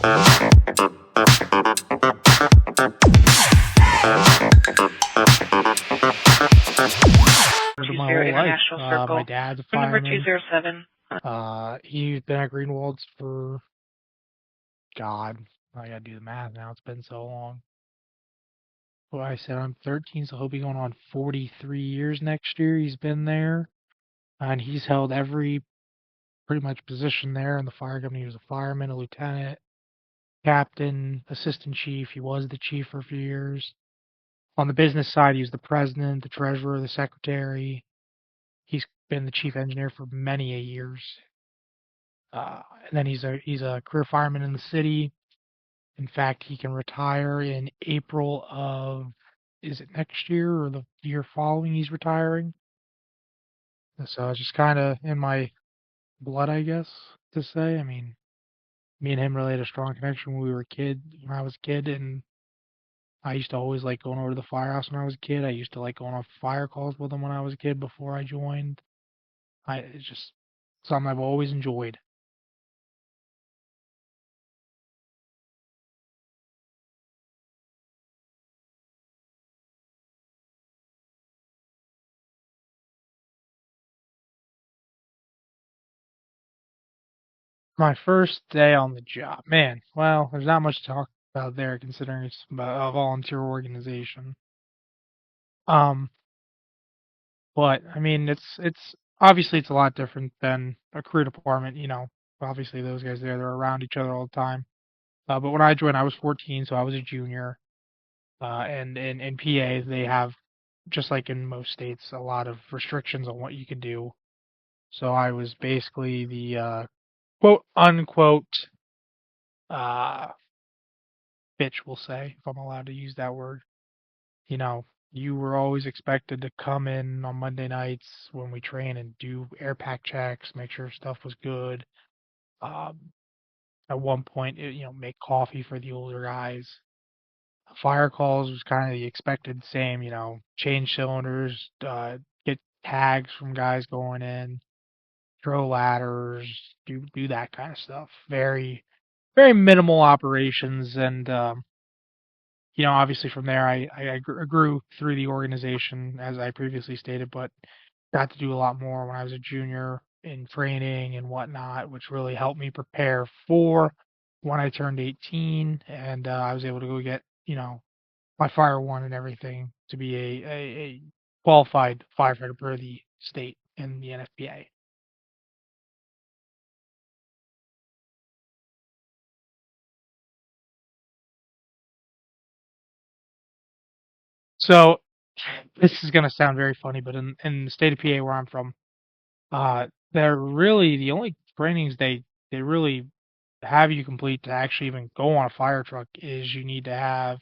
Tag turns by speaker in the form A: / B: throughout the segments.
A: For my whole life. My dad's a
B: Number
A: fireman.
B: 207.
A: He's been at Greenwald's for, God, I gotta do the math now. It's been so long. Well, I said I'm 13, so he'll be going on 43 years next year. He's been there, and he's held every pretty much position there in the fire company. He was a fireman, a lieutenant, captain, assistant chief. He was the chief for a few years. On the business side, he was the president, the treasurer, the secretary. He's been the chief engineer for many a years. And then he's a career fireman in the city. In fact, he can retire in April of, is it next year or the year following he's retiring? So it's just kind of in my blood, I guess, to say. I mean, me and him really had a strong connection when we were when I was a kid, and I used to always like going over to the firehouse when I was a kid. I used to like going on fire calls with him when I was a kid before I joined. It's just something I've always enjoyed. My first day on the job, man. Well, there's not much to talk about there considering it's about a volunteer organization. Um, but I mean, it's obviously it's a lot different than a career department. Obviously those guys there, they're around each other all the time. But when I joined, I was 14, so I was a junior. And in PA, they have, just like in most states, a lot of restrictions on what you can do. So I was basically the quote unquote uh, bitch, we'll say, if I'm allowed to use that word. You know, you were always expected to come in on Monday nights when we train and do air pack checks, make sure stuff was good. Um, at one point, make coffee for the older guys. Fire calls was kind of the expected same, change cylinders, get tags from guys going in, throw ladders, do that kind of stuff. Very, very minimal operations, and obviously from there I grew through the organization as I previously stated, but got to do a lot more when I was a junior in training and whatnot, which really helped me prepare for when I turned 18, and I was able to go get my fire one and everything to be a qualified firefighter per the state in the NFPA. So this is going to sound very funny, but in the state of PA where I'm from, they're really the only trainings they really have you complete to actually even go on a fire truck is you need to have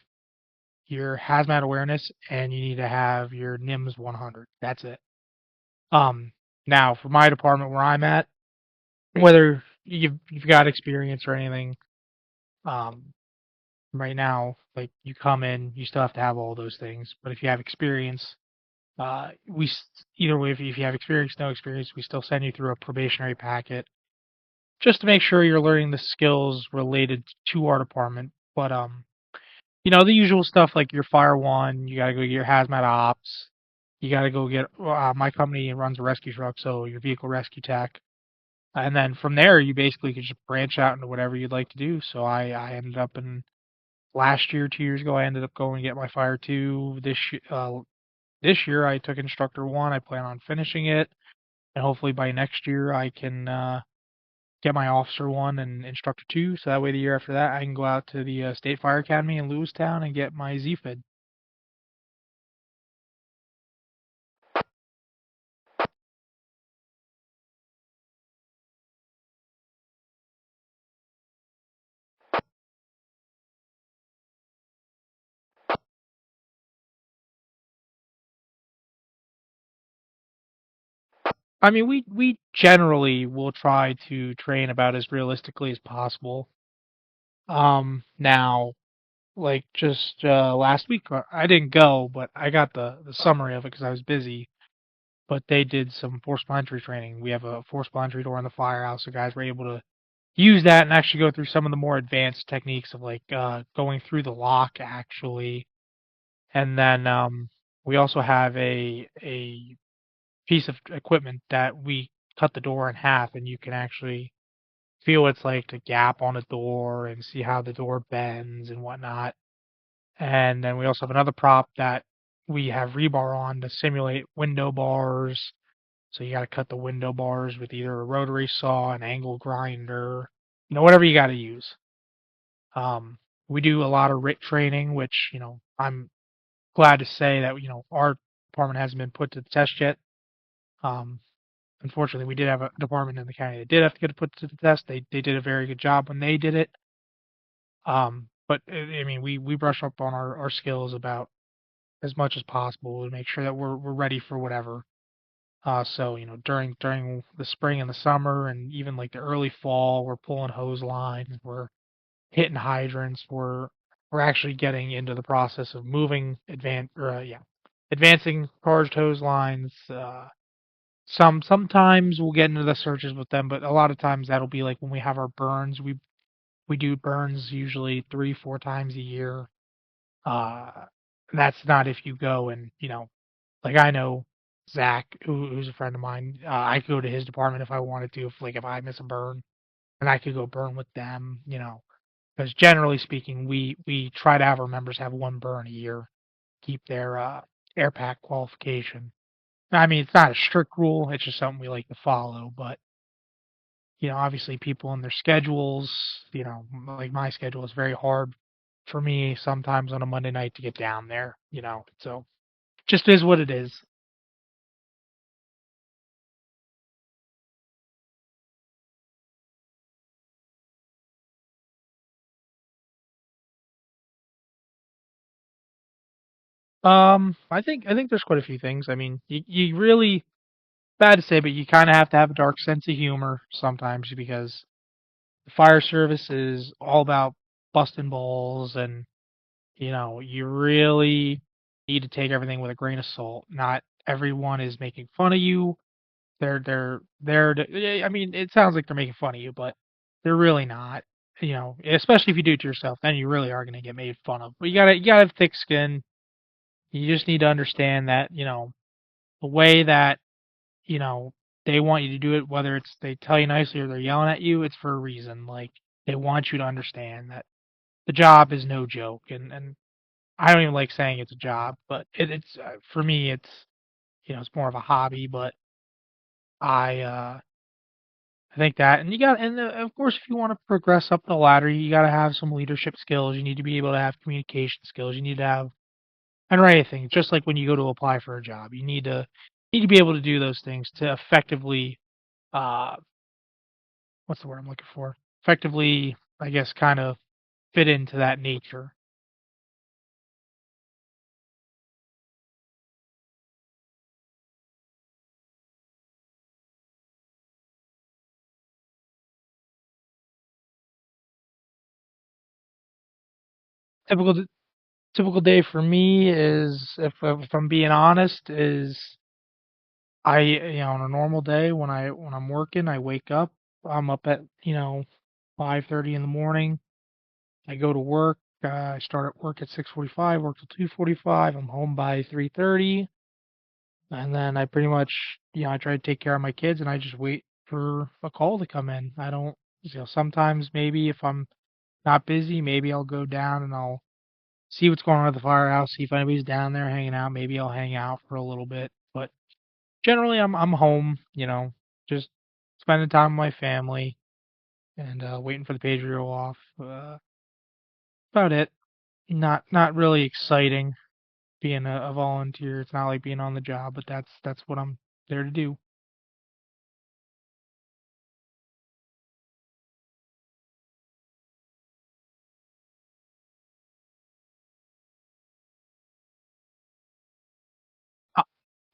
A: your hazmat awareness and you need to have your NIMS 100. That's it. Um, Now for my department where I'm at, whether you've got experience or anything, um, right now, like you come in, you still have to have all those things. But if you have experience, either way, if you have experience, no experience, we still send you through a probationary packet just to make sure you're learning the skills related to our department. But the usual stuff like your fire one, you gotta go get your hazmat ops, you gotta go get. My company runs a rescue truck, so your vehicle rescue tech, and then from there you basically could just branch out into whatever you'd like to do. So I ended up in last year, 2 years ago, I ended up going to get my fire two. This year I took instructor one. I plan on finishing it, and hopefully by next year I can get my officer one and instructor two. So that way the year after that I can go out to the State Fire Academy in Lewistown and get my ZFID. I mean, we generally will try to train about as realistically as possible. Now, like just last week, I didn't go, but I got the summary of it because I was busy. But they did some forcible entry training. We have a forcible entry door in the firehouse, so guys were able to use that and actually go through some of the more advanced techniques of like going through the lock actually. And then we also have a piece of equipment that we cut the door in half, and you can actually feel what it's like to gap on a door and see how the door bends and whatnot. And then we also have another prop that we have rebar on to simulate window bars. So you got to cut the window bars with either a rotary saw, an angle grinder, whatever you got to use. Um, we do a lot of RIT training, which I'm glad to say that our department hasn't been put to the test yet. Um, Unfortunately, we did have a department in the county that did have to get it put to the test. They did a very good job when they did it. But I mean, we brush up on our skills about as much as possible to make sure that we're ready for whatever. So during the spring and the summer and even like the early fall, we're pulling hose lines, we're hitting hydrants, we're actually getting into the process of moving advancing charged hose lines. Sometimes we'll get into the searches with them, but a lot of times that'll be like when we have our burns. We do burns usually 3-4 times a year. Uh, that's not if you go and like I know Zach, who's a friend of mine. I could go to his department if I wanted to, if I miss a burn, and I could go burn with them. Because generally speaking, we try to have our members have one burn a year, keep their air pack qualification. I mean, it's not a strict rule; it's just something we like to follow. But obviously, people and their schedules. Like my schedule is very hard for me sometimes on a Monday night to get down there. So just is what it is. I think there's quite a few things. I mean, you really bad to say, but you kind of have to have a dark sense of humor sometimes because the fire service is all about busting balls, and you really need to take everything with a grain of salt. Not everyone is making fun of you. I mean, it sounds like they're making fun of you, but they're really not. Especially if you do it to yourself, then you really are going to get made fun of. But you gotta have thick skin. You just need to understand that the way that you know they want you to do it, whether it's they tell you nicely or they're yelling at you, it's for a reason. Like they want you to understand that the job is no joke, and I don't even like saying it's a job, but it's for me, it's more of a hobby. But I think that, and of course, if you want to progress up the ladder, you got to have some leadership skills. You need to be able to have communication skills. You need to have and write anything. Just like when you go to apply for a job, you need to be able to do those things to effectively, uh, what's the word I'm looking for? Effectively, I guess, kind of fit into that nature. Typical typical day for me is, if I'm being honest, is on a normal day when I'm working, I wake up. I'm up at 5:30 in the morning. I go to work. I start at work at 6:45. Work till 2:45. I'm home by 3:30, and then I pretty much I try to take care of my kids, and I just wait for a call to come in. I don't sometimes maybe if I'm not busy, maybe I'll go down and I'll see what's going on at the firehouse, see if anybody's down there hanging out. Maybe I'll hang out for a little bit, but generally I'm home, just spending time with my family and waiting for the pager to go off. About it. Not really exciting being a volunteer. It's not like being on the job, but that's what I'm there to do. Uh,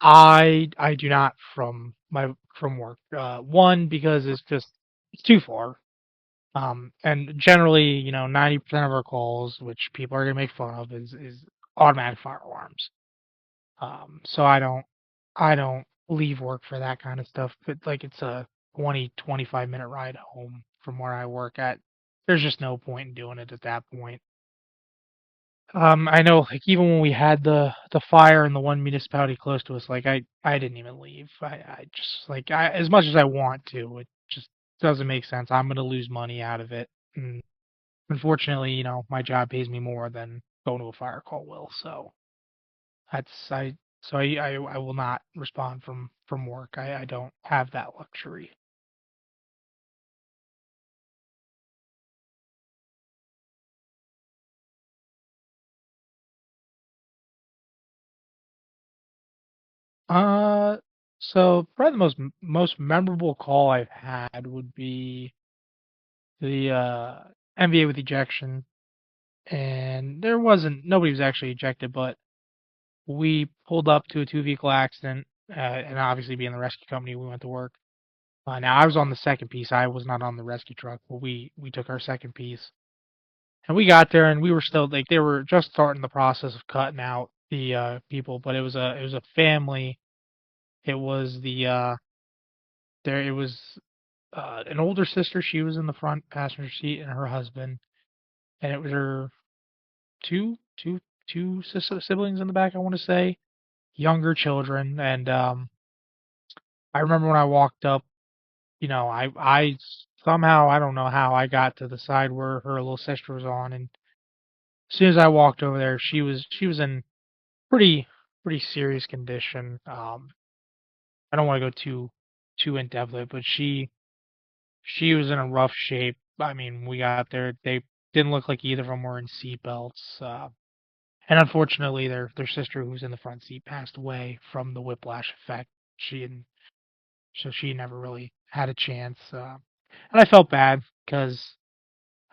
A: I do not from work. One because it's too far. And generally, 90% of our calls, which people are gonna make fun of, is automatic fire alarms. So I don't leave work for that kind of stuff. But like it's a 20-25 minute ride home from where I work at. There's just no point in doing it at that point. I know, like even when we had the fire in the one municipality close to us, like I didn't even leave. I just like I as much as I want to, it just doesn't make sense. I'm gonna lose money out of it, and unfortunately, my job pays me more than going to a fire call will. So that's I so I will not respond from work. I don't have that luxury. Uh, so probably the most memorable call I've had would be the MVA with ejection, and there wasn't nobody was actually ejected, but we pulled up to a two vehicle accident, and obviously being the rescue company, we went to work. Now I was on the second piece. I was not on the rescue truck, but we took our second piece, and we got there, and we were still like they were just starting the process of cutting out the people, but it was a family. It was the there it was an older sister. She was in the front passenger seat, and her husband, and it was her two two two siblings in the back. I want to say younger children, and I remember when I walked up. I somehow I don't know how I got to the side where her little sister was on, and as soon as I walked over there, she was in pretty pretty serious condition. I don't want to go too in depth with it, but she was in a rough shape. I mean, we got there, they didn't look like either of them were in seat belts. And unfortunately, their sister, who was in the front seat, passed away from the whiplash effect. She and so she never really had a chance. And I felt bad because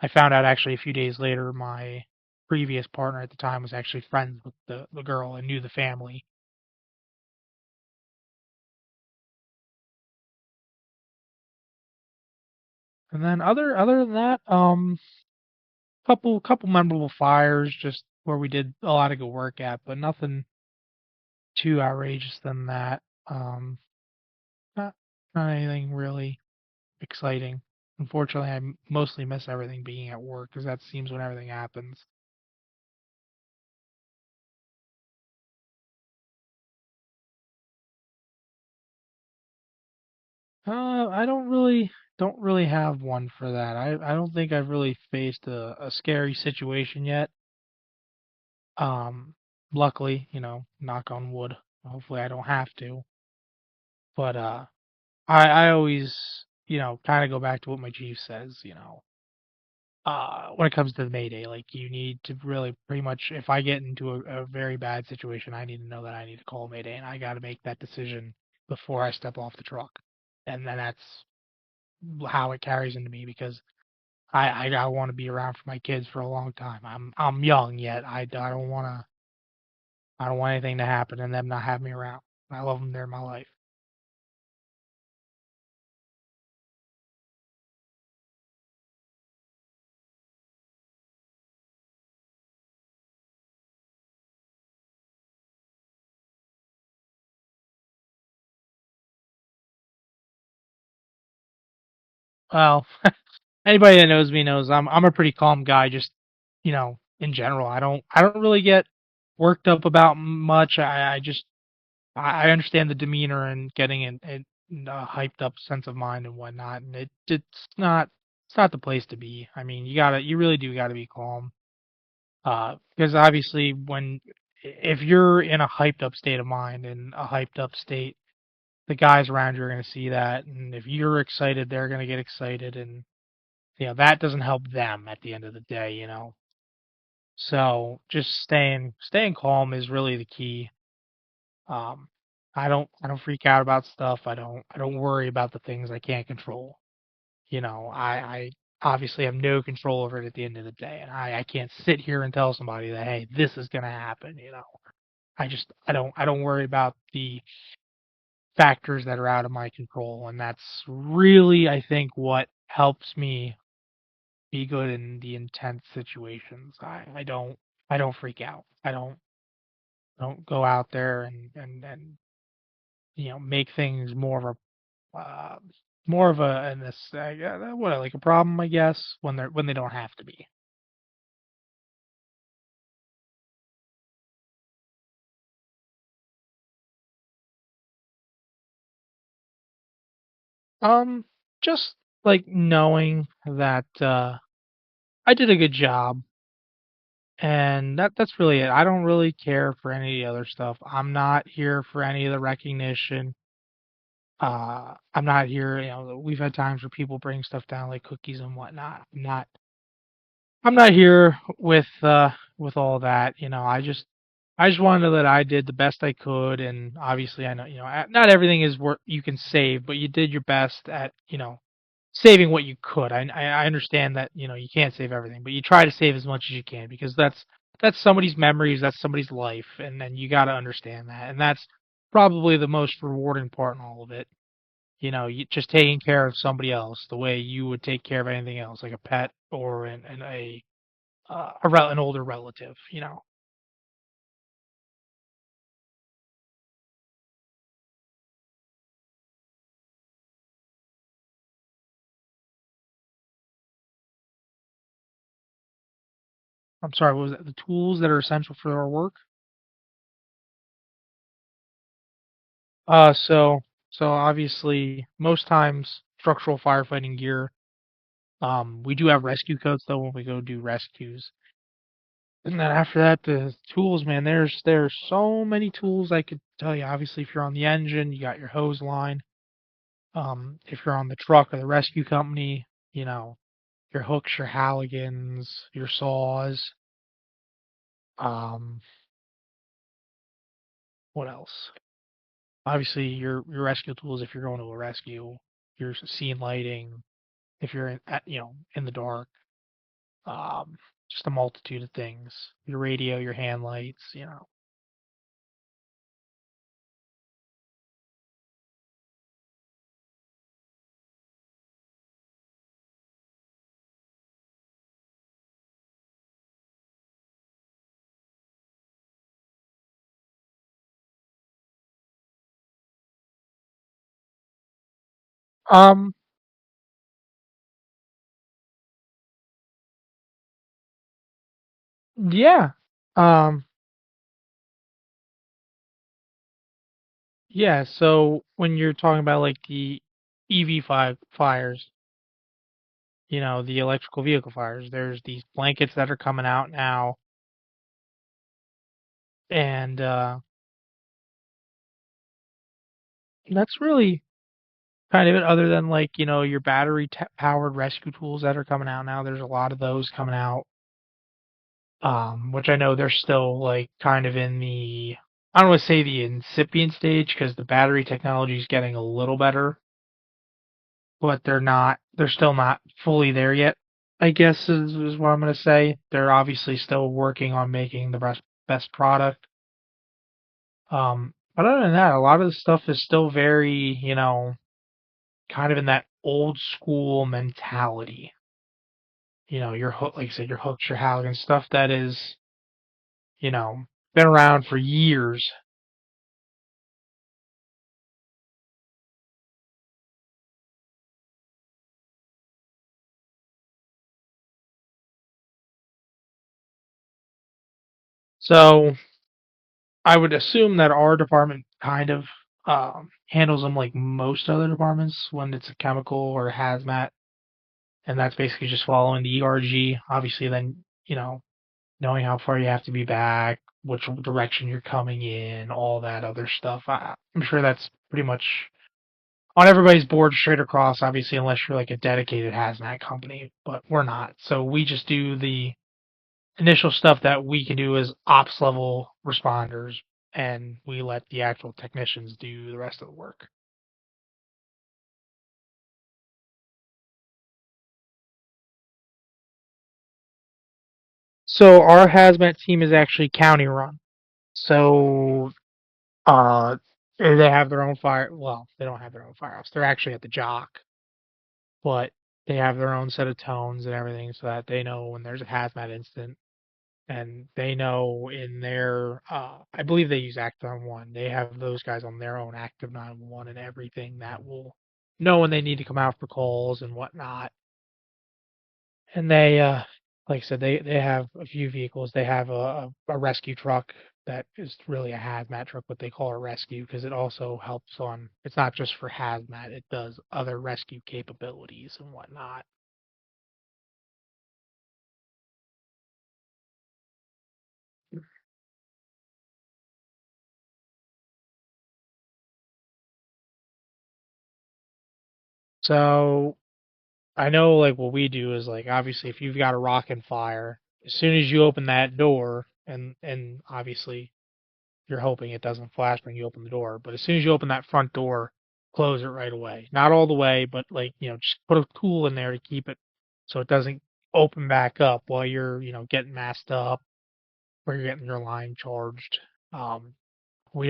A: I found out actually a few days later my previous partner at the time was actually friends with the girl and knew the family. And then other than that, couple memorable fires just where we did a lot of good work at, but nothing too outrageous than that. Not not anything really exciting. Unfortunately, mostly miss everything being at work because that seems when everything happens. I don't really have one for that. I don't think I've really faced a scary situation yet. Um, Luckily, knock on wood. Hopefully, I don't have to. But I always, kind of go back to what my chief says. When it comes to the Mayday, like you need to really pretty much, if I get into a very bad situation, I need to know that I need to call Mayday, and I got to make that decision before I step off the truck. And then that's how it carries into me because I want to be around for my kids for a long time. I'm young yet. I don't want anything to happen and them not have me around. I love them. They're my life. Well, anybody that knows me knows I'm a pretty calm guy. Just in general, I don't really get worked up about much. I just I understand the demeanor and getting in a hyped up sense of mind and whatnot, and it's not the place to be. I mean, you really do gotta be calm. Because obviously if you're in a hyped up state of mind and a hyped up state, the guys around you are going to see that, and if you're excited, they're going to get excited, and that doesn't help them at the end of the day. So just staying calm is really the key. Um, I don't freak out about stuff. I don't worry about the things I can't control. I obviously have no control over it at the end of the day, and I can't sit here and tell somebody that hey, this is gonna happen. I don't worry about the factors that are out of my control, and that's really I think what helps me be good in the intense situations. I don't freak out. I don't go out there and make things more of a more of what, like a problem, I guess, when they don't have to be. Um, just like knowing that I did a good job, and that's really it. I don't really care for any of the other stuff. I'm not here for any of the recognition. I'm not here. We've had times where people bring stuff down like cookies and whatnot. I'm not here with all that. I just wanted that I did the best I could, and obviously I know not everything is what you can save, but you did your best at saving what you could. I understand that you can't save everything, but you try to save as much as you can because that's somebody's memories, that's somebody's life, and you got to understand that, and that's probably the most rewarding part in all of it. Just taking care of somebody else the way you would take care of anything else, like a pet or an older relative. I'm sorry, what was that? The tools that are essential for our work? So obviously, most times structural firefighting gear. We do have rescue coats though when we go do rescues. And then after that, the tools, man. There's so many tools I could tell you. Obviously, if you're on the engine, you got your hose line. If you're on the truck or the rescue company, your hooks, your Halligans, your saws. Um, what else? Obviously, your rescue tools if you're going to a rescue, your scene lighting if you're in the dark. Um, just a multitude of things. Your radio, your hand lights. Um, yeah. Um, yeah. So when you're talking about like the EV5 fires, the electrical vehicle fires, there's these blankets that are coming out now, and that's really kind of it. Other than like your battery powered rescue tools that are coming out now, there's a lot of those coming out. Which I know they're still like kind of in the I don't want to say the incipient stage because the battery technology is getting a little better, but they're still not fully there yet. I guess is what I'm gonna say. They're obviously still working on making the best product. But other than that, a lot of the stuff is still very, kind of in that old school mentality. Your hook, like I said, your hooks, your Halligan stuff that is, you know, been around for years. So I would assume that our department kind of handles them like most other departments when it's a chemical or a hazmat, and that's basically just following the ERG. Obviously, then knowing how far you have to be back, which direction you're coming in, all that other stuff. I'm sure that's pretty much on everybody's board straight across. Obviously, unless you're like a dedicated hazmat company, but we're not. So we just do the initial stuff that we can do as ops level responders, and we let the actual technicians do the rest of the work. So our hazmat team is actually county run. So uh, they have their own fire. Well, they don't have their own firehouse. They're actually at the jock, but they have their own set of tones and everything, so that they know when there's a hazmat incident, and they know in their. I believe they use Active 911. They have those guys on their own Active 911 and everything that will know when they need to come out for calls and whatnot. And they, like I said, they have a few vehicles. They have a rescue truck that is really a hazmat truck, but they call it rescue because it also helps on. It's not just for hazmat; it does other rescue capabilities and whatnot. So I know, like what we do is like obviously if you've got a rock and fire, as soon as you open that door, and obviously you're hoping it doesn't flash when you open the door. But as soon as you open that front door, close it right away. Not all the way, but like, just put a tool in there to keep it so it doesn't open back up while you're, getting masked up or you're getting your line charged. Um, we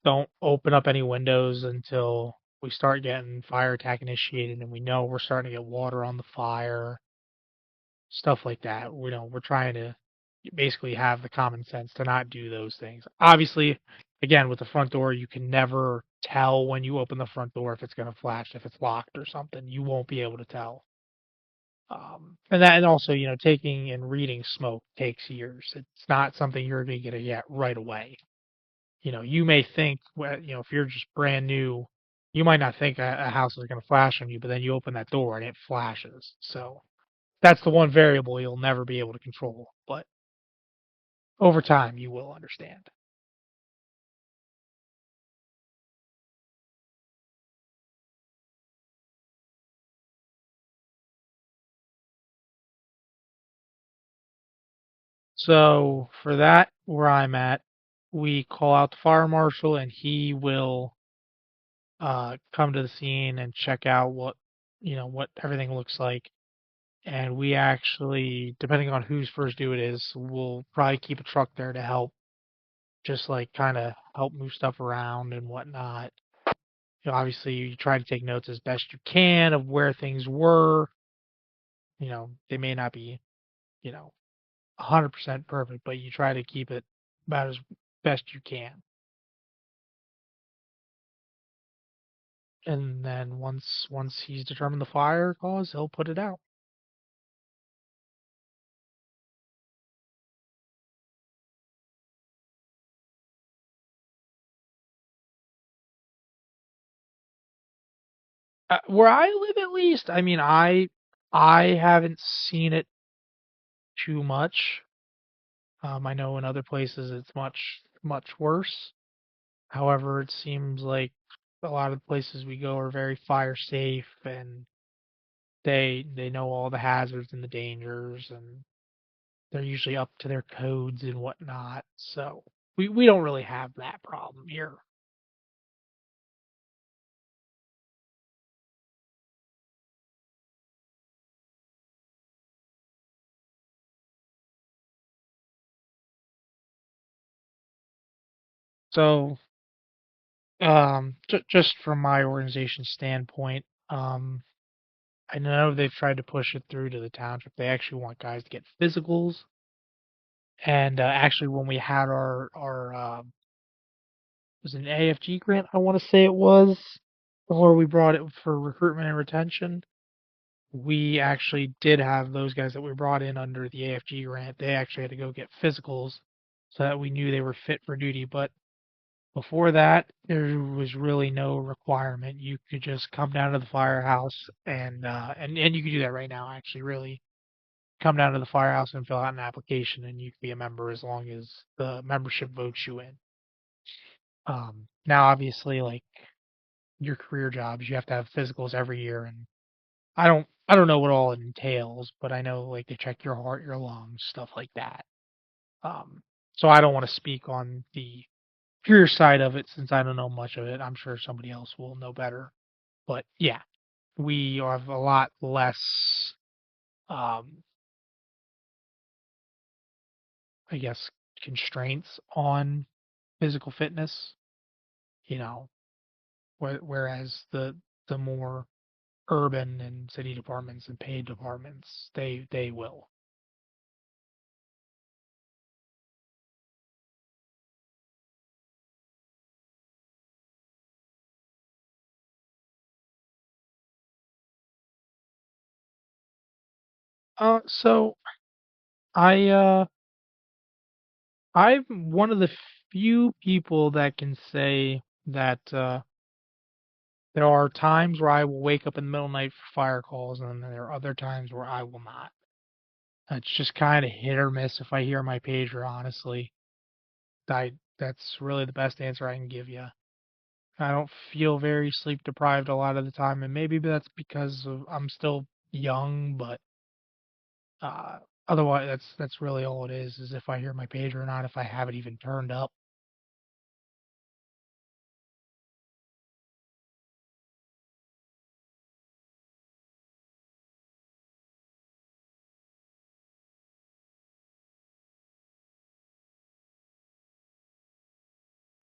A: don't open up any windows until we start getting fire attack initiated and we know we're starting to get water on the fire, stuff like that. We're trying to basically have the common sense to not do those things. Obviously, again, with the front door, you can never tell when you open the front door if it's going to flash, if it's locked or something. You won't be able to tell. And also, taking and reading smoke takes years. It's not something you're going to get right away. You may think, well, if you're just brand new, you might not think a house is going to flash on you, but then you open that door and it flashes. So that's the one variable you'll never be able to control. But over time, you will understand. So for that, where I'm at, we call out the fire marshal, and he will come to the scene and check out what everything looks like. And we actually, depending on whose first due it is, we'll probably keep a truck there to help, just like kind of help move stuff around and whatnot. Obviously, you try to take notes as best you can of where things were. They may not be, you know, 100% perfect, but you try to keep it about as best you can. And then once he's determined the fire cause, he'll put it out. Where I live, at least, I mean, I haven't seen it too much. I know in other places it's much worse. However, it seems like a lot of the places we go are very fire safe, and they know all the hazards and the dangers, and they're usually up to their codes and whatnot. So we don't really have that problem here. So just from my organization standpoint, I know they've tried to push it through to the township. They actually want guys to get physicals. And actually, when we had our was it an AFG grant, I want to say it was, or we brought it for recruitment and retention. We actually did have those guys that we brought in under the AFG grant. They actually had to go get physicals so that we knew they were fit for duty. But before that, there was really no requirement. You could just come down to the firehouse and you could do that right now. Actually, really come down to the firehouse and fill out an application, and you can be a member as long as the membership votes you in. Now, obviously, like your career jobs, you have to have physicals every year, and I don't know what all it entails, but I know like they check your heart, your lungs, stuff like that. Um, so I don't want to speak on the pure side of it since I don't know much of it. I'm sure somebody else will know better. But yeah, we have a lot less, um, I guess, constraints on physical fitness. You know, whereas the more urban and city departments and paid departments, they will. So I I'm one of the few people that can say that there are times where I will wake up in the middle of the night for fire calls, and then there are other times where I will not. It's just kind of hit or miss if I hear my pager, honestly. That's really the best answer I can give you. I don't feel very sleep deprived a lot of the time, and maybe that's because I'm still young, but uh, otherwise that's really all it is if I hear my pager or not, if I have it even turned up.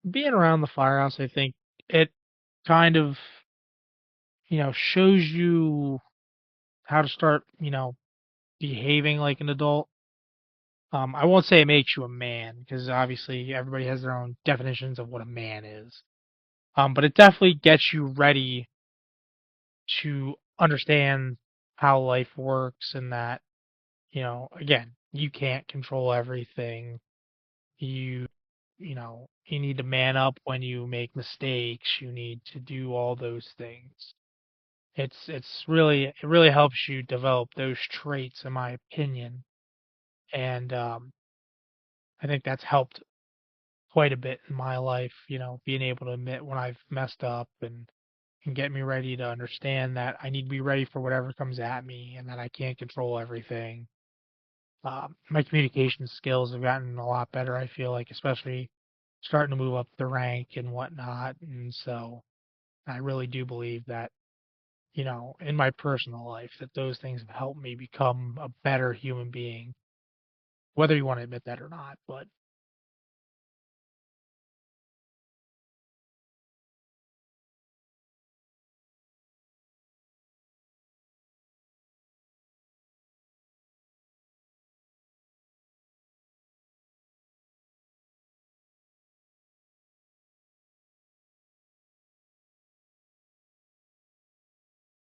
A: Being around the firehouse, I think it kind of, shows you how to start, behaving like an adult. I won't say it makes you a man because obviously everybody has their own definitions of what a man is. But it definitely gets you ready to understand how life works and that, again, you can't control everything. You, you need to man up when you make mistakes. You need to do all those things. It really helps you develop those traits, in my opinion, and I think that's helped quite a bit in my life. Being able to admit when I've messed up and get me ready to understand that I need to be ready for whatever comes at me and that I can't control everything. My communication skills have gotten a lot better. I feel like, especially starting to move up the rank and whatnot, and so I really do believe that in my personal life, that those things have helped me become a better human being, whether you want to admit that or not. But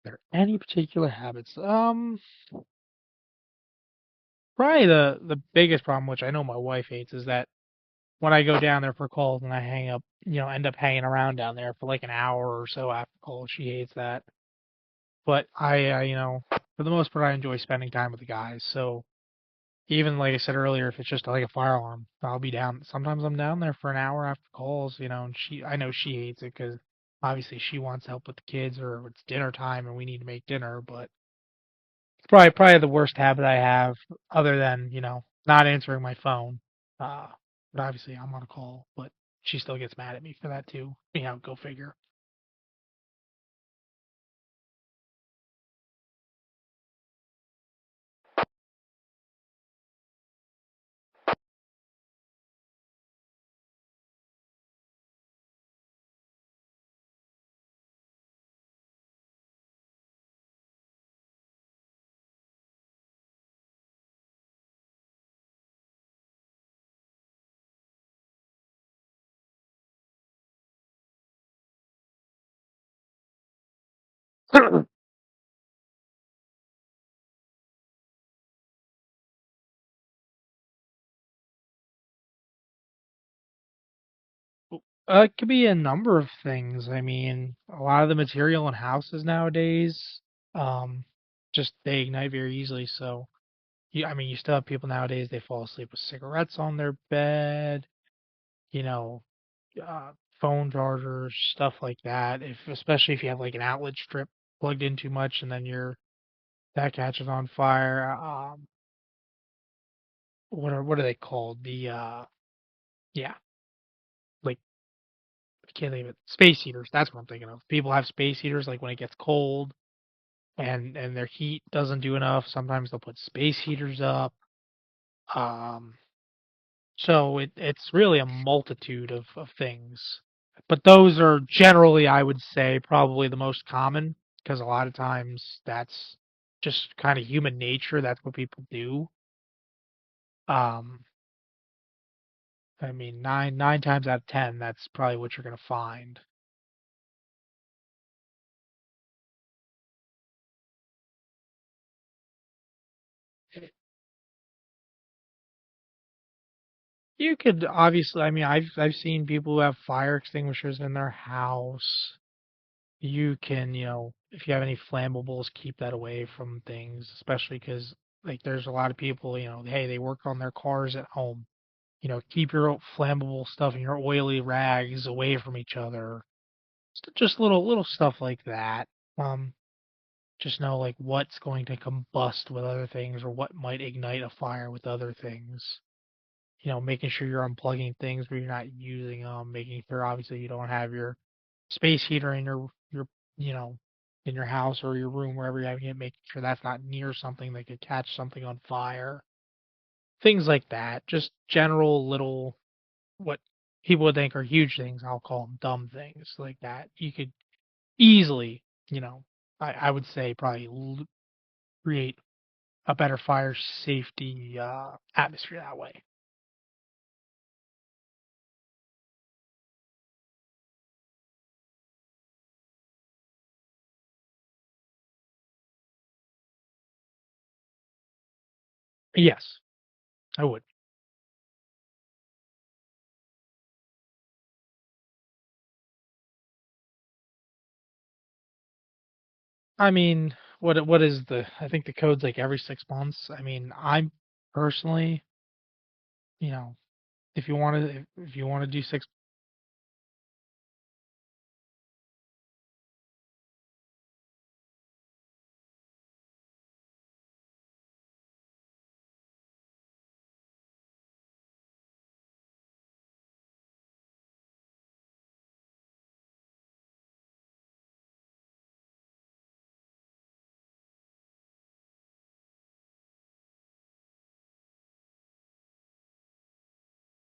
A: are there any particular habits? Probably the biggest problem, which I know my wife hates, is that when I go down there for calls and I hang up, end up hanging around down there for like an hour or so after calls, she hates that. But for the most part, I enjoy spending time with the guys. So even like I said earlier, if it's just like a fire alarm, I'll be down. Sometimes I'm down there for an hour after calls, and I know she hates it because obviously she wants help with the kids or it's dinner time and we need to make dinner. But it's probably the worst habit I have, other than not answering my phone. Uh, but obviously I'm on a call, but she still gets mad at me for that too. Go figure. It could be a number of things. I mean, a lot of the material in houses nowadays, um, just they ignite very easily. So, I mean, you still have people nowadays, they fall asleep with cigarettes on their bed, you know, uh, phone chargers, stuff like that. Especially if you have like an outlet strip plugged in too much and then that catches on fire. What are they called? Yeah, like I can't think of it. Space heaters. That's what I'm thinking of. People have space heaters like when it gets cold and their heat doesn't do enough. Sometimes they'll put space heaters up. Um, so it's really a multitude of things. But those are generally, I would say, probably the most common because a lot of times that's just kind of human nature. That's what people do. Um, I mean, nine times out of 10, that's probably what you're gonna find. You could obviously, I mean, I've seen people who have fire extinguishers in their house. You can, if you have any flammables, keep that away from things, especially because like there's a lot of people, hey, they work on their cars at home. Keep your flammable stuff and your oily rags away from each other. Just little stuff like that. Um, just know like what's going to combust with other things or what might ignite a fire with other things. Making sure you're unplugging things where you're not using them, making sure obviously you don't have your space heater in your you know in your house or your room wherever you're having it, making sure that's not near something that could catch something on fire. Things like that. Just general little what people would think are huge things. I'll call them dumb things like that. You could easily, you know, I would say probably create a better fire safety atmosphere that way. Yes, I would. I mean, what is the? I think the code's like every 6 months. I mean, I'm personally, you know, if you want to do 6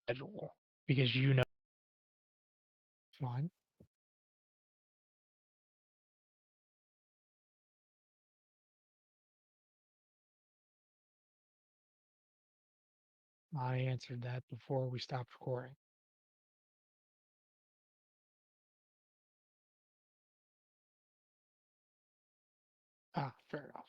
A: schedule because fine. I answered that before we stopped recording. Ah, fair enough.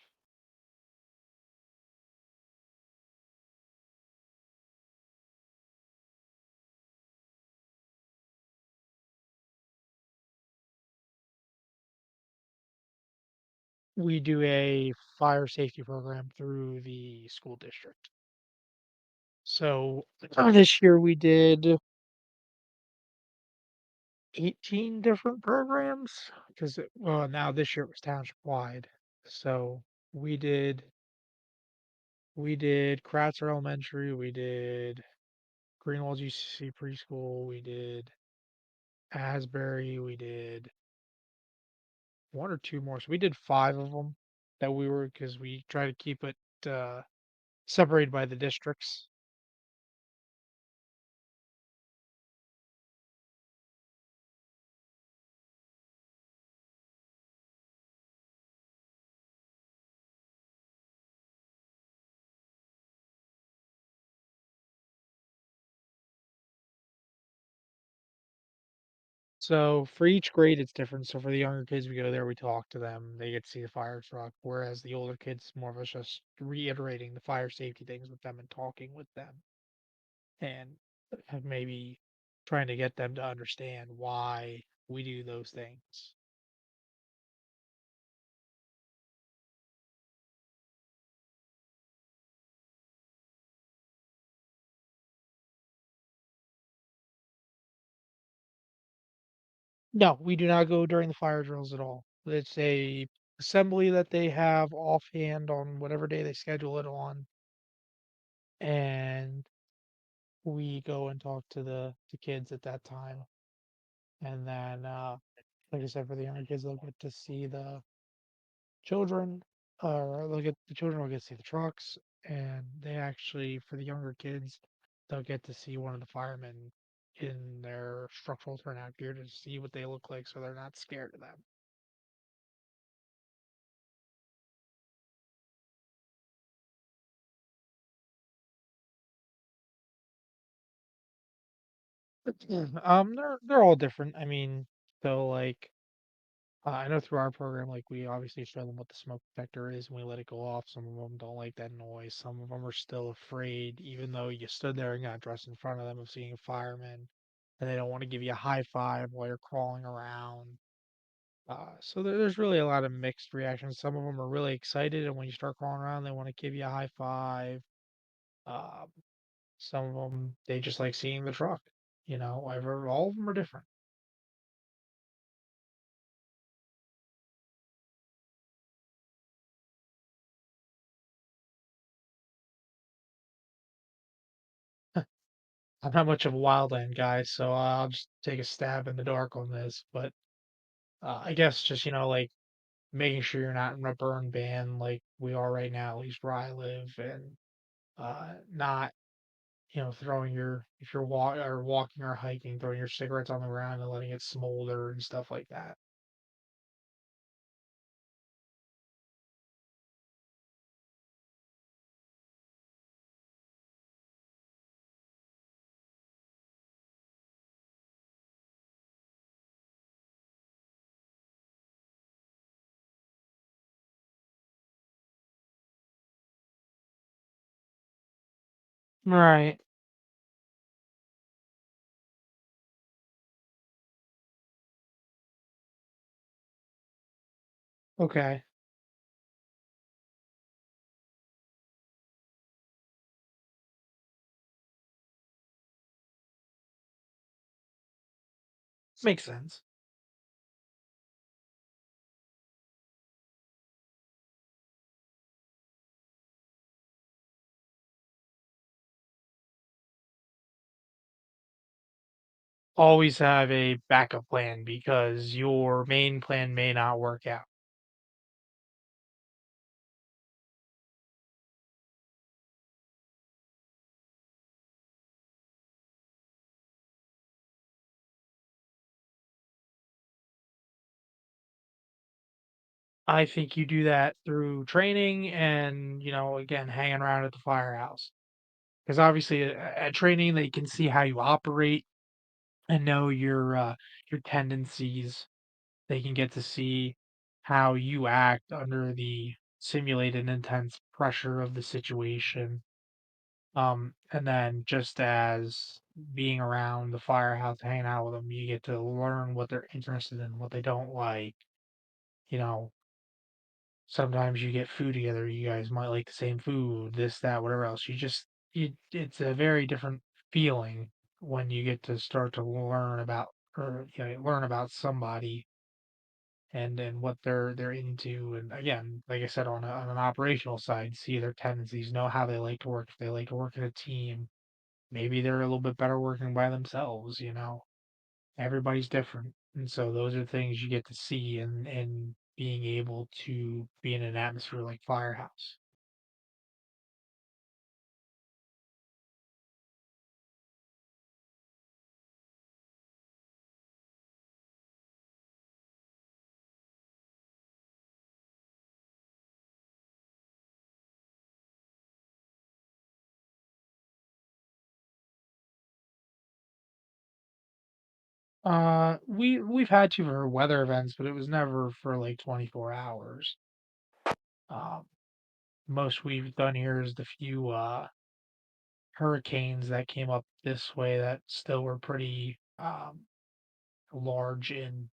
A: We do a fire safety program through the school district. So this year we did 18 different programs because well now this year it was township wide. So we did we did Kratzer Elementary, we did Greenwald UCC preschool, we did Asbury, we did one or two more. So we did five of them that we were because we try to keep it uh, separated by the districts. So for each grade, it's different. So for the younger kids, we go there, we talk to them, they get to see the fire truck. Whereas the older kids, more of us just reiterating the fire safety things with them and talking with them, and maybe trying to get them to understand why we do those things. No, we do not go during the fire drills at all. It's a assembly that they have offhand on whatever day they schedule it on, and we go and talk to the kids at that time. And then, like I said, for the younger kids, they'll get to see the children, or they'll get the children will get to see the trucks, and they actually, for the younger kids, they'll get to see one of the firemen in their structural turnout gear to see what they look like, so they're not scared of them. They're all different. I mean, so like I know through our program, like we obviously show them what the smoke detector is and we let it go off. Some of them don't like that noise. Some of them are still afraid, even though you stood there and got dressed in front of them, of seeing a fireman, and they don't want to give you a high five while you're crawling around. So there's really a lot of mixed reactions. Some of them are really excited, and when you start crawling around, they want to give you a high five. Um, some of them they just like seeing the truck. All of them are different. I'm not much of a wildland guy, so I'll just take a stab in the dark on this. But I guess just like making sure you're not in a burn ban like we are right now, at least where I live, and not throwing your if you're walking or hiking, throwing your cigarettes on the ground and letting it smolder and stuff like that. Right. Okay. Makes sense. Always have a backup plan because your main plan may not work out. I think you do that through training and, again, hanging around at the firehouse. Because obviously at training they can see how you operate and know your tendencies. They can get to see how you act under the simulated intense pressure of the situation. And then just as being around the firehouse, hanging out with them, you get to learn what they're interested in, what they don't like. You know, sometimes you get food together, you guys might like the same food, this, that, whatever else. It's a very different feeling when you get to start to learn about or learn about somebody and what they're into. And again, like I said, on an operational side, see their tendencies, know how they like to work. If they like to work in a team, maybe they're a little bit better working by themselves. Everybody's different. And so those are things you get to see and being able to be in an atmosphere like Firehouse. We've had to for weather events, but it was never for like 24 hours. Um, Most we've done here is the few hurricanes that came up this way that still were pretty large in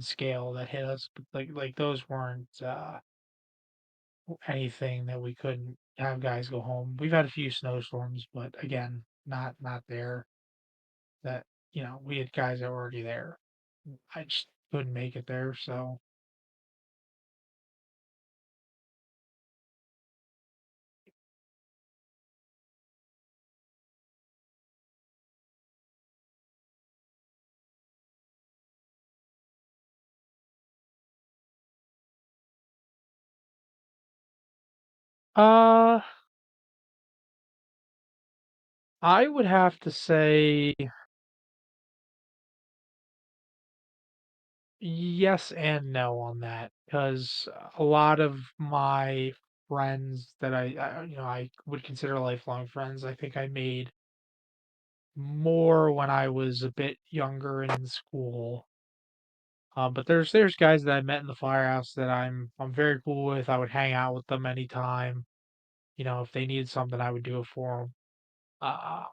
A: scale that hit us. But like those weren't anything that we couldn't have guys go home. We've had a few snowstorms, but again, not there. That we had guys that were already there. I just couldn't make it there, so uh I would have to say yes and no on that because a lot of my friends that I would consider lifelong friends, I think I made more when I was a bit younger and in school. But there's guys that I met in the firehouse that I'm very cool with. I would hang out with them anytime. If they needed something, I would do it for them. Uh,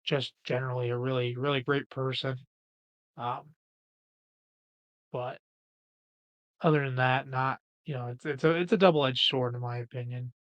A: just generally a really really great person. Um, but other than that, not it's a double edged sword in my opinion.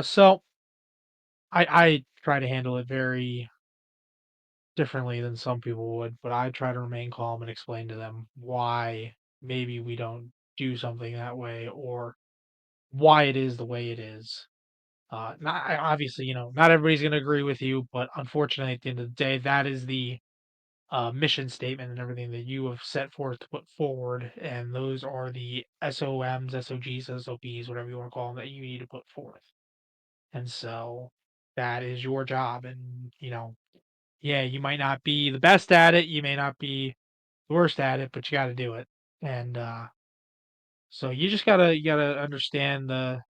A: So I try to handle it very differently than some people would, but I try to remain calm and explain to them why maybe we don't do something that way or why it is the way it is. Not obviously, not everybody's going to agree with you, but unfortunately, at the end of the day, that is the mission statement and everything that you have set forth to put forward, and those are the SOMs, SOGs, SOPs, whatever you want to call them, that you need to put forth. And so that is your job, and yeah, you might not be the best at it, you may not be the worst at it, but you got to do it. And so you gotta understand the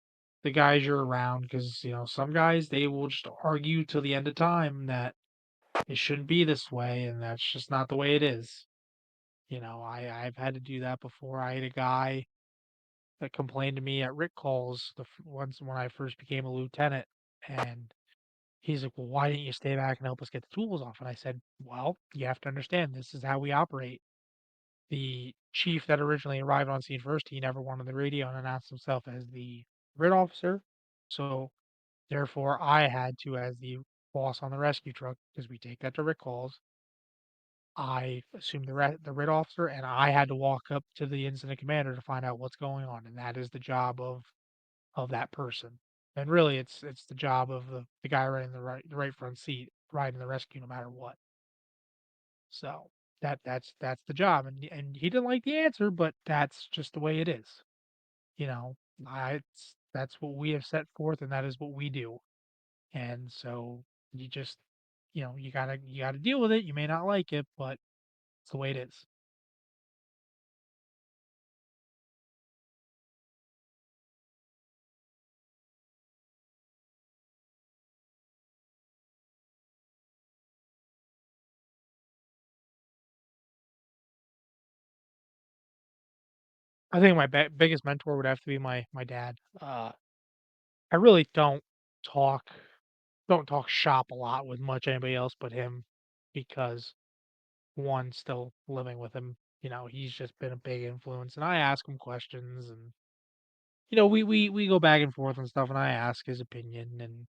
A: guys you're around because some guys they will just argue till the end of time that it shouldn't be this way, and that's just not the way it is. I've had to do that before. I had a guy that complained to me at Rick calls once when I first became a lieutenant, and he's like, "Well, why didn't you stay back and help us get the tools off?" And I said, "Well, you have to understand this is how we operate. The chief that originally arrived on scene first, he never wanted the radio and announced himself as the grid officer. So therefore, I had to, as the boss on the rescue truck, because we take that to Rick calls, I assumed the red officer, and I had to walk up to the incident commander to find out what's going on, and that is the job of that person. And really, it's the job of the guy right in the right front seat, riding the rescue no matter what. So that's the job, and he didn't like the answer, but that's just the way it is. You know, that's what we have set forth, and that is what we do. And so you just you gotta deal with it. You may not like it, but it's the way it is. I think my biggest mentor would have to be my dad. I really talk don't talk shop a lot with much anybody else but him because one, still living with him, he's just been a big influence, and I ask him questions, and we go back and forth and stuff, and I ask his opinion, and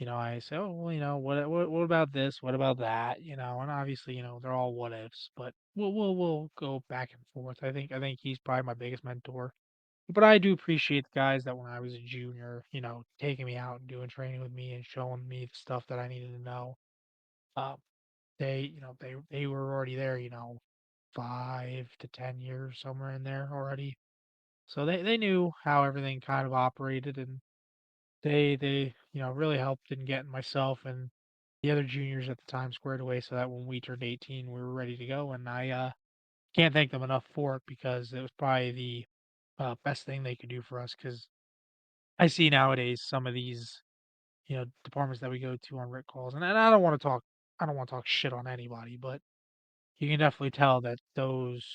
A: I say, oh, well, what about this? What about that? And obviously, they're all what ifs, but we'll go back and forth. I think he's probably my biggest mentor. But I do appreciate the guys that when I was a junior, taking me out and doing training with me and showing me the stuff that I needed to know. Um, they were already there, 5 to 10 years somewhere in there already. So they knew how everything kind of operated, and they really helped in getting myself and the other juniors at the time squared away so that when we turned 18 we were ready to go, and I can't thank them enough for it because it was probably the best thing they could do for us because I see nowadays some of these departments that we go to on Rick calls, and I don't want to talk shit on anybody, but you can definitely tell that those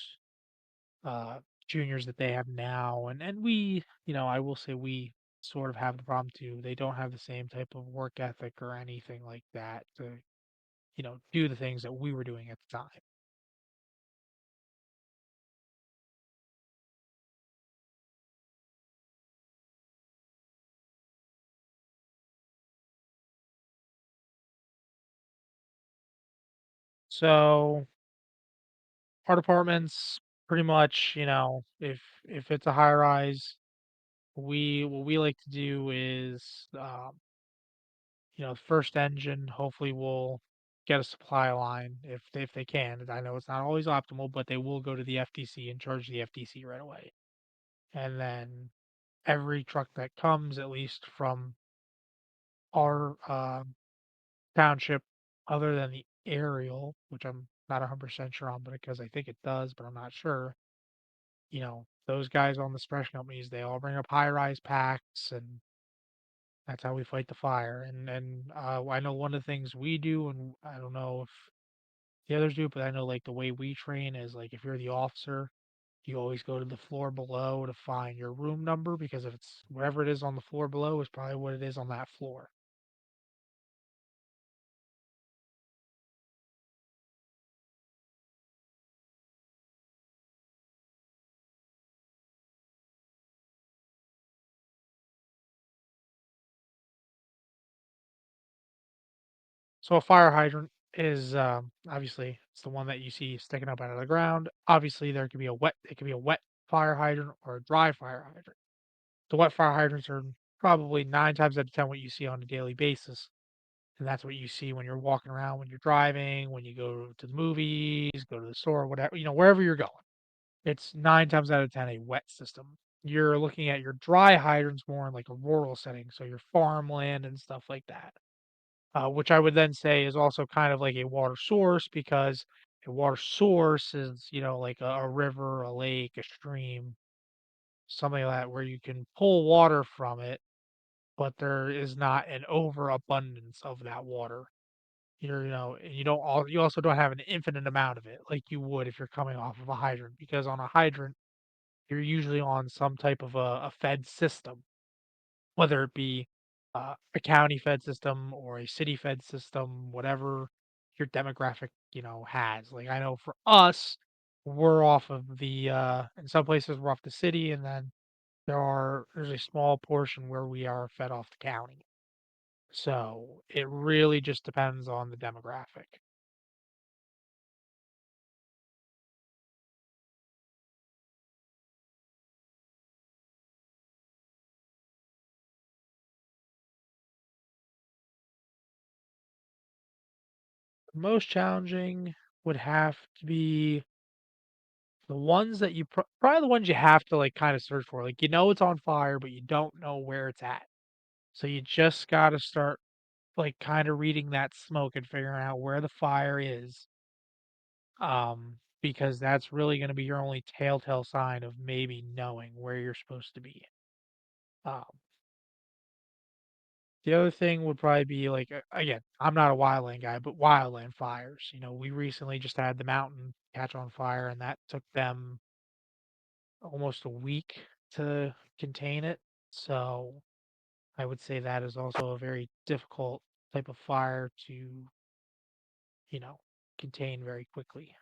A: uh, juniors that they have now, and we, I will say we sort of have the problem too. They don't have the same type of work ethic or anything like that to, do the things that we were doing at the time. So our departments pretty much, if it's a high rise, we what we like to do is, first engine hopefully will get a supply line if they can. I know it's not always optimal, but they will go to the FTC and charge the FTC right away. And then every truck that comes, at least from our township, other than the aerial, which I'm not 100% sure on, but because I think it does, but I'm not sure. Those guys on the suppression companies, they all bring up high-rise packs, and that's how we fight the fire. And I know one of the things we do, and I don't know if the others do, but I know like the way we train is like if you're the officer, you always go to the floor below to find your room number because if it's whatever it is on the floor below is probably what it is on that floor. So a fire hydrant is obviously it's the one that you see sticking up out of the ground. Obviously, it could be a wet fire hydrant or a dry fire hydrant. The wet fire hydrants are probably 9 times out of 10 what you see on a daily basis. And that's what you see when you're walking around, when you're driving, when you go to the movies, go to the store, whatever, wherever you're going. It's 9 times out of 10 a wet system. You're looking at your dry hydrants more in like a rural setting, so your farmland and stuff like that. Which I would then say is also kind of like a water source because a water source is, like a river, a lake, a stream, something like that, where you can pull water from it, but there is not an overabundance of that water. And you also don't have an infinite amount of it like you would if you're coming off of a hydrant, because on a hydrant, you're usually on some type of a fed system, whether it be a county fed system or a city fed system, whatever your demographic, has. Like I know for us, we're off of in some places we're off the city, and then there's a small portion where we are fed off the county. So it really just depends on the demographic. The most challenging would have to be the ones that probably the ones you have to like kind of search for. Like it's on fire, but you don't know where it's at. So you just got to start like kind of reading that smoke and figuring out where the fire is. Because that's really going to be your only telltale sign of maybe knowing where you're supposed to be. Um, the other thing would probably be like again, I'm not a wildland guy, but wildland fires. We recently just had the mountain catch on fire, and that took them almost a week to contain it. So I would say that is also a very difficult type of fire to, you know, contain very quickly.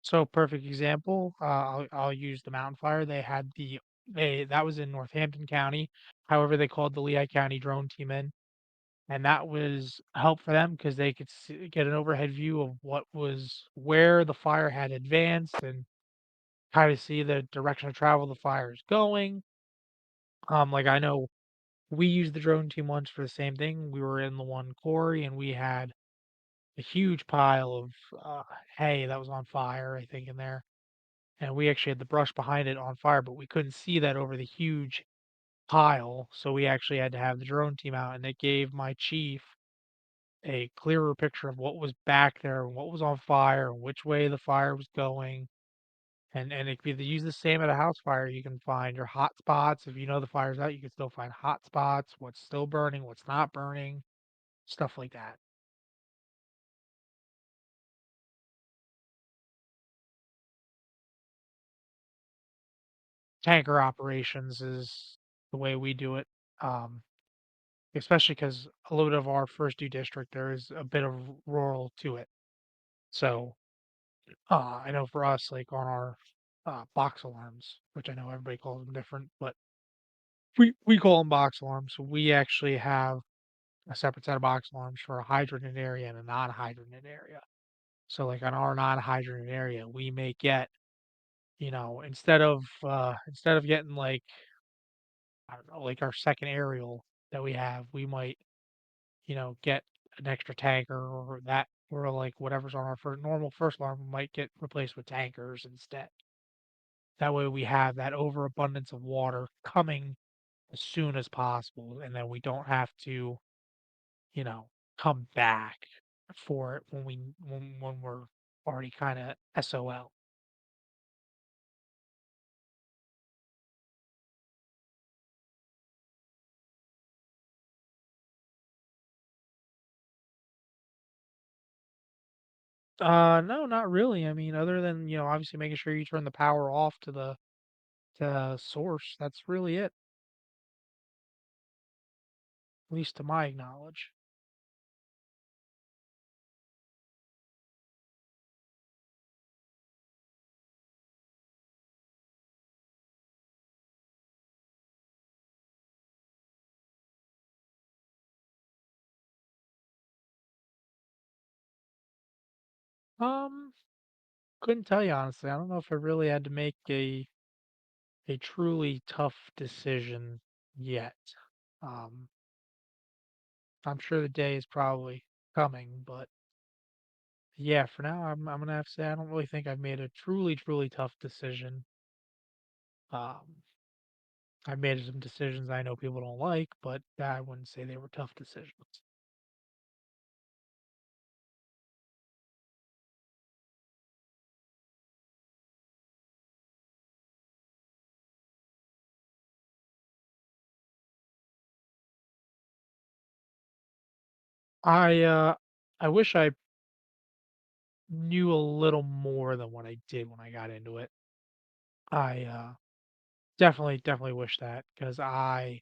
A: So perfect example, I'll use the mountain fire. That was in Northampton County. However, they called the Lehigh County drone team in, and that was help for them because they could get an overhead view of where the fire had advanced and kind of see the direction of travel the fire is going. Like I know we used the drone team once for the same thing. We were in the one quarry and we had a huge pile of hay that was on fire, I think, in there. And we actually had the brush behind it on fire, but we couldn't see that over the huge pile. So we actually had to have the drone team out, and it gave my chief a clearer picture of what was back there and what was on fire and which way the fire was going. And it could be use the same at a house fire. You can find your hot spots. If you know the fire's out, you can still find hot spots, what's still burning, what's not burning, stuff like that. Tanker operations is the way we do it. Um, Especially because a little bit of our first due district, there is a bit of rural to it. So I know for us, like on our box alarms, which I know everybody calls them different, but we call them box alarms. We actually have a separate set of box alarms for a hydrant area and a non-hydrant area. So like on our non-hydrant area, we may get, instead of getting like I don't know, like our second aerial that we have, we might, get an extra tanker or like whatever's on our normal first alarm might get replaced with tankers instead. That way we have that overabundance of water coming as soon as possible, and then we don't have to, you know, come back for it when we're already kind of SOL. No, not really. I mean, other than, obviously making sure you turn the power off to the source, that's really it, at least to my knowledge. Um, couldn't tell you honestly. I don't know if I really had to make a truly tough decision yet. Um, I'm sure the day is probably coming, but yeah, for now, I'm gonna have to say I don't really think I've made a truly tough decision. Um, I've made some decisions I know people don't like, but I wouldn't say they were tough decisions. I uh, I wish I knew a little more than what I did when I got into it. I definitely wish that because I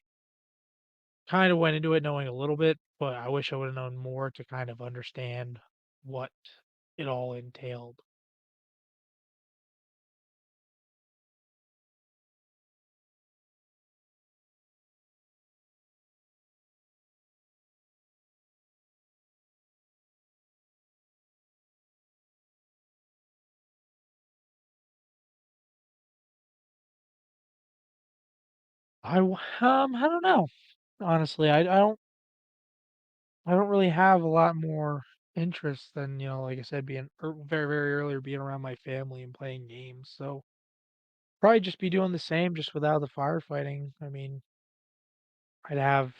A: kind of went into it knowing a little bit, but I wish I would have known more to kind of understand what it all entailed. I don't know. Honestly, I don't really have a lot more interest than, like I said, being very earlier being around my family and playing games. So probably just be doing the same just without the firefighting. I mean, I'd have,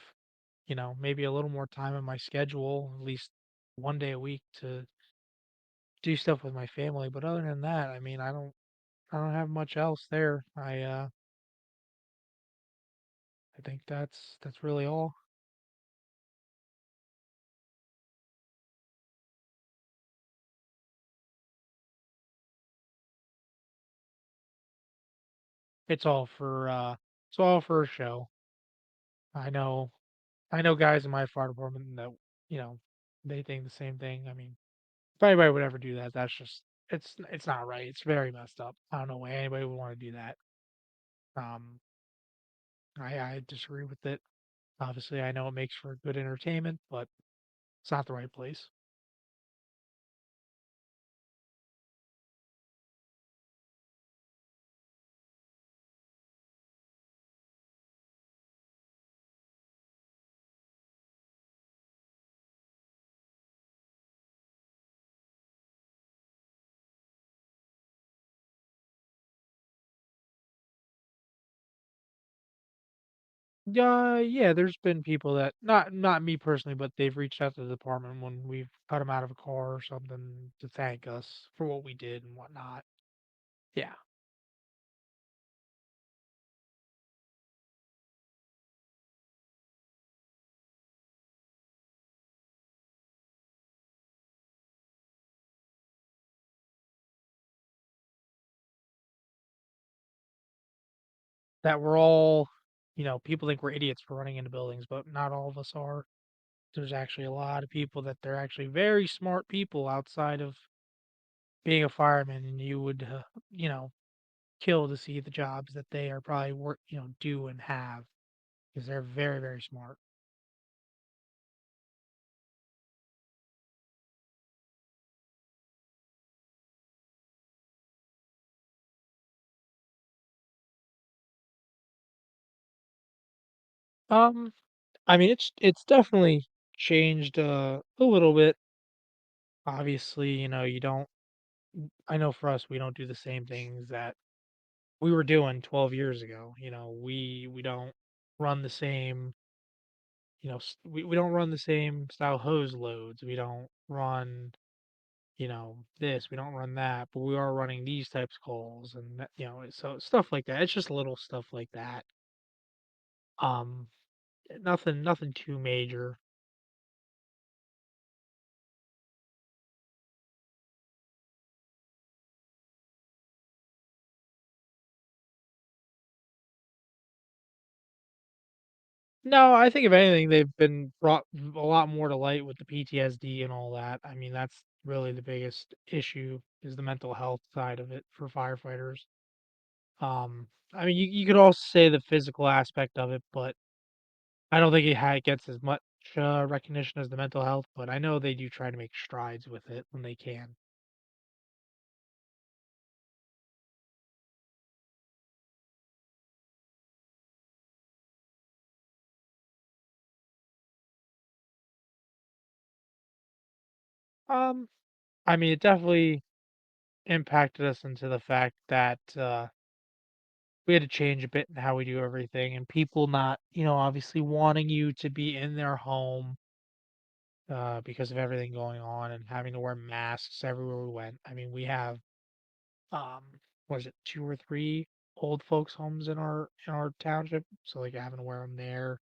A: maybe a little more time in my schedule, at least one day a week to do stuff with my family. But other than that, I mean, I don't have much else there. I think that's really all. It's all for a show. I know I know guys in my fire department that, you know, they think the same thing. I mean, if anybody would ever do that, that's just it's not right. It's very messed up. I don't know why anybody would want to do that. Um, I disagree with it. Obviously, I know it makes for good entertainment, but it's not the right place. Yeah, there's been people that not me personally, but they've reached out to the department when we've cut them out of a car or something to thank us for what we did and whatnot. Yeah, that we're all, people think we're idiots for running into buildings, but not all of us are. There's actually a lot of people that they're actually very smart people outside of being a fireman, and you would, you know, kill to see the jobs that they are probably work, do and have because they're very smart. Um, I mean, it's definitely changed a little bit. Obviously, you don't. I know for us, we don't do the same things that we were doing 12 years ago. We don't run the same, we don't run the same style hose loads. We don't run, this, we don't run that, but we are running these types of calls and that, so stuff like that. It's just little stuff like that. Um, nothing too major. No, I think if anything, they've been brought a lot more to light with the PTSD and all that. I mean, that's really the biggest issue is the mental health side of it for firefighters. I mean, you could also say the physical aspect of it, but I don't think it gets as much recognition as the mental health. But I know they do try to make strides with it when they can. Um, I mean, it definitely impacted us into the fact that we had to change a bit in how we do everything, and people not, obviously wanting you to be in their home because of everything going on and having to wear masks everywhere we went. I mean, we have um, what is it, two or three old folks' homes in our township, so like having to wear them there,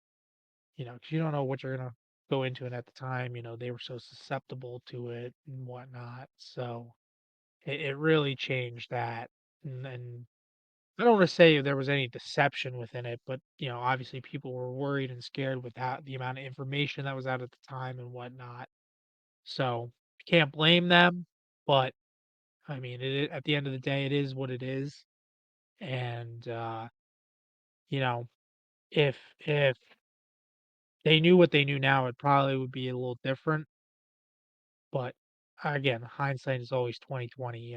A: 'cause you don't know what you're gonna go into it at the time. They were so susceptible to it and whatnot, so it really changed that. And I don't want to say there was any deception within it, but obviously people were worried and scared with the amount of information that was out at the time and whatnot. So I can't blame them, but I mean, at the end of the day, it is what it is. And you know, if they knew what they knew now, it probably would be a little different. But again, hindsight is always 20/20.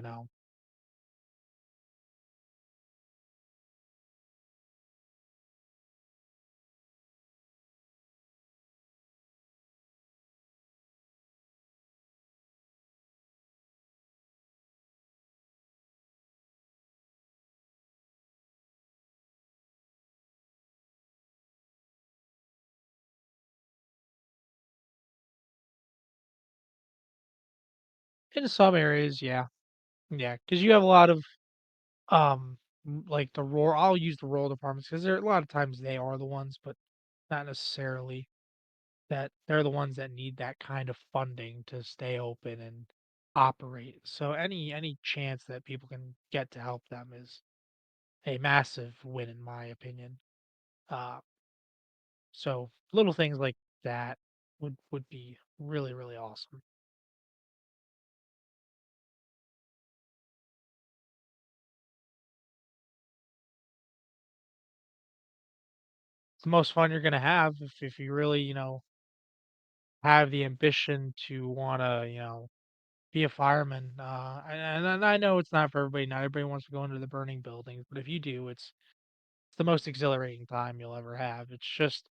A: In some areas, yeah, yeah, because you have a lot of like the rural. I'll use the rural departments because there a lot of times they are the ones, but not necessarily that they're the ones that need that kind of funding to stay open and operate. So any chance that people can get to help them is a massive win in my opinion. Uh, so little things like that would be really really awesome. It's the most fun you're gonna have if you really have the ambition to wanna be a fireman. And I know it's not for everybody. Not everybody wants to go into the burning buildings, but if you do, it's the most exhilarating time you'll ever have. It's just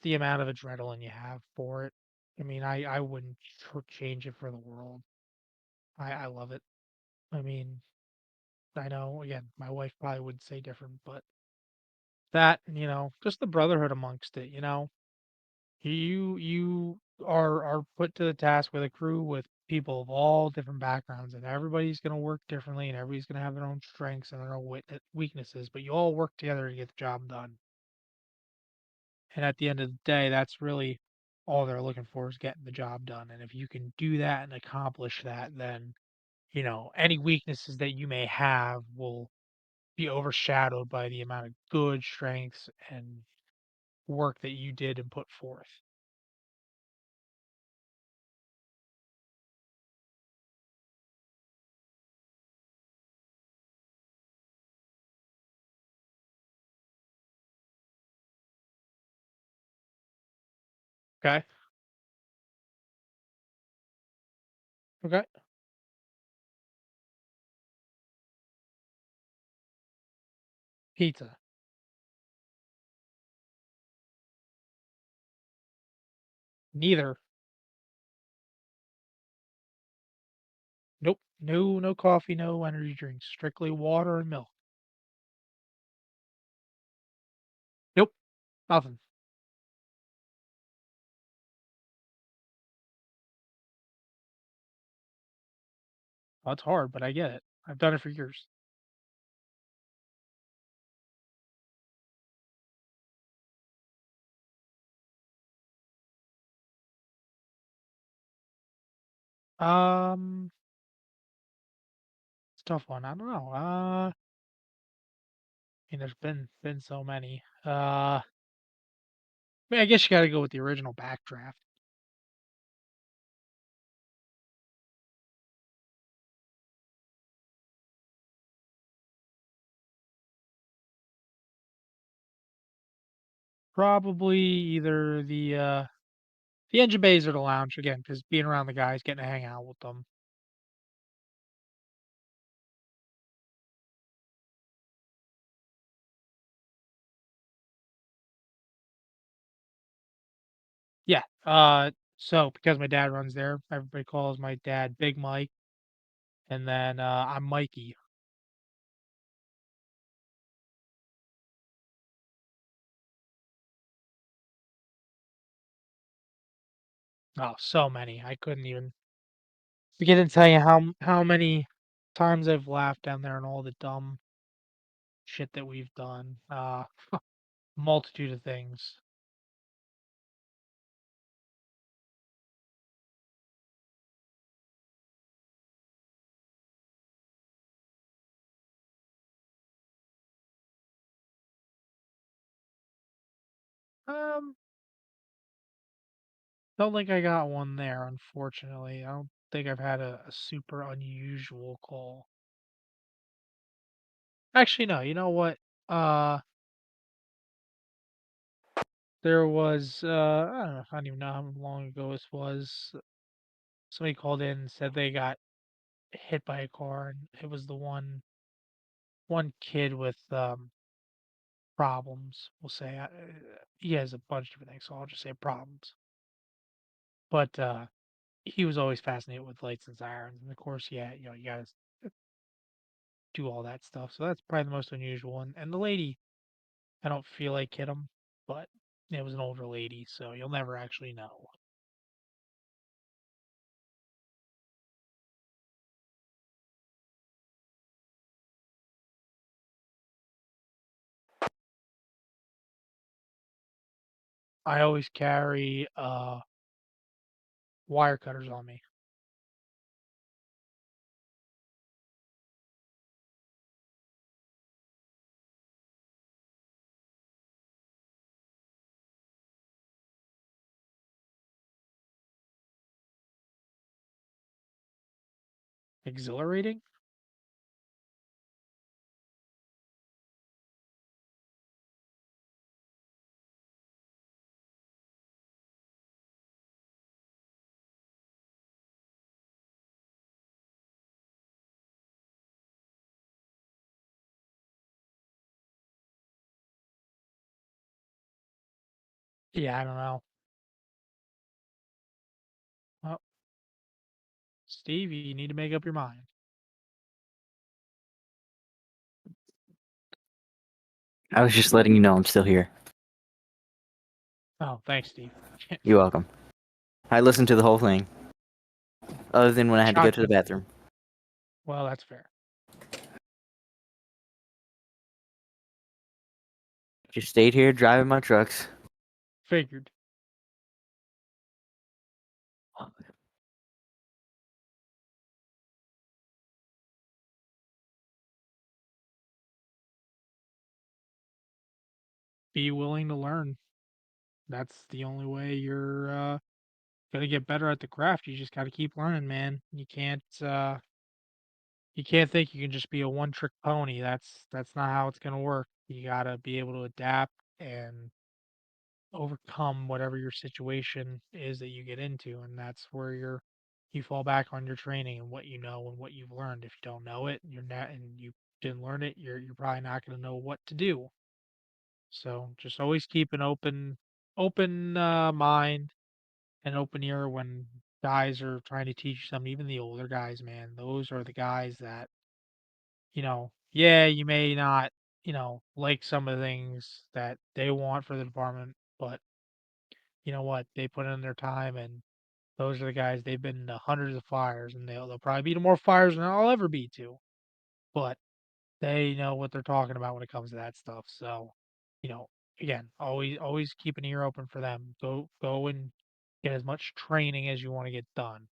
A: the amount of adrenaline you have for it. I mean, I wouldn't change it for the world. I love it. I mean, I know again, my wife probably would say different, but that, just the brotherhood amongst it, you are put to the task with a crew with people of all different backgrounds, and everybody's going to work differently, and everybody's going to have their own strengths and their own weaknesses, but you all work together to get the job done. And at the end of the day, that's really all they're looking for is getting the job done. And if you can do that and accomplish that, then any weaknesses that you may have will be overshadowed by the amount of good strengths and work that you did and put forth. Okay. Okay. Pizza. Neither. Nope. No, no coffee, no energy drinks. Strictly water and milk. Nothing. Well, it's hard, but I get it. I've done it for years. Um, it's a tough one. I don't know. I mean, there's been so many. I mean, I guess you got to go with the original Backdraft. Probably either the engine bays or the lounge again, because being around the guys, getting to hang out with them. Yeah. So because my dad runs there, everybody calls my dad Big Mike, and then I'm Mikey. Oh, so many. I couldn't even begin to tell you how many times I've laughed down there and all the dumb shit that we've done. Multitude of things. Um, don't think I got one there, unfortunately. I don't think I've had a super unusual call. Actually, no. You know what? Uh, there was I don't even know how long ago this was. Somebody called in and said they got hit by a car, and it was the one kid with problems. We'll say he has a bunch of different things, so I'll just say problems. But he was always fascinated with lights and sirens, and of course, yeah, you gotta do all that stuff. So that's probably the most unusual one. And the lady, I don't feel like hit him, but it was an older lady, so you'll never actually know. I always carry wire cutters on me. Exhilarating? Yeah, I don't know. Well, Steve, you need to make up your mind.
B: I was just letting you know I'm still here.
A: Oh, thanks, Steve.
B: You're welcome. I listened to the whole thing, other than when I had to go to the
A: Shocking.
B: bathroom.
A: Well, that's fair.
B: Just stayed here driving my trucks.
A: Figured. Be willing to learn. That's the only way you're gonna get better at the craft. You just gotta keep learning, man. You can't think you can just be a one trick pony. That's not how it's gonna work. You gotta be able to adapt and overcome whatever your situation is that you get into, and that's where you fall back on your training and what you know and what you've learned. If you don't know it, you're not and you didn't learn it, you're probably not gonna know what to do. So just always keep an open mind and open ear when guys are trying to teach you something, even the older guys, man. Those are the guys that, yeah, you may not. like some of the things that they want for the department, but you know what? They put in their time, and those are the guys. They've been to hundreds of fires, and they'll probably be to more fires than I'll ever be to. But they know what they're talking about when it comes to that stuff. So, you know, again, always keep an ear open for them. Go and get as much training as you want to get done.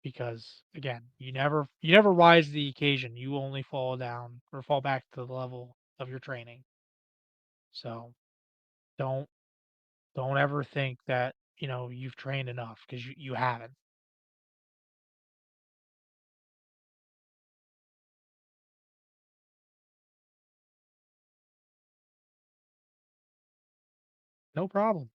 A: Because again, you never rise to the occasion. You only fall down or fall back to the level of your training. So don't don't ever think that, you've trained enough because you haven't. No problem.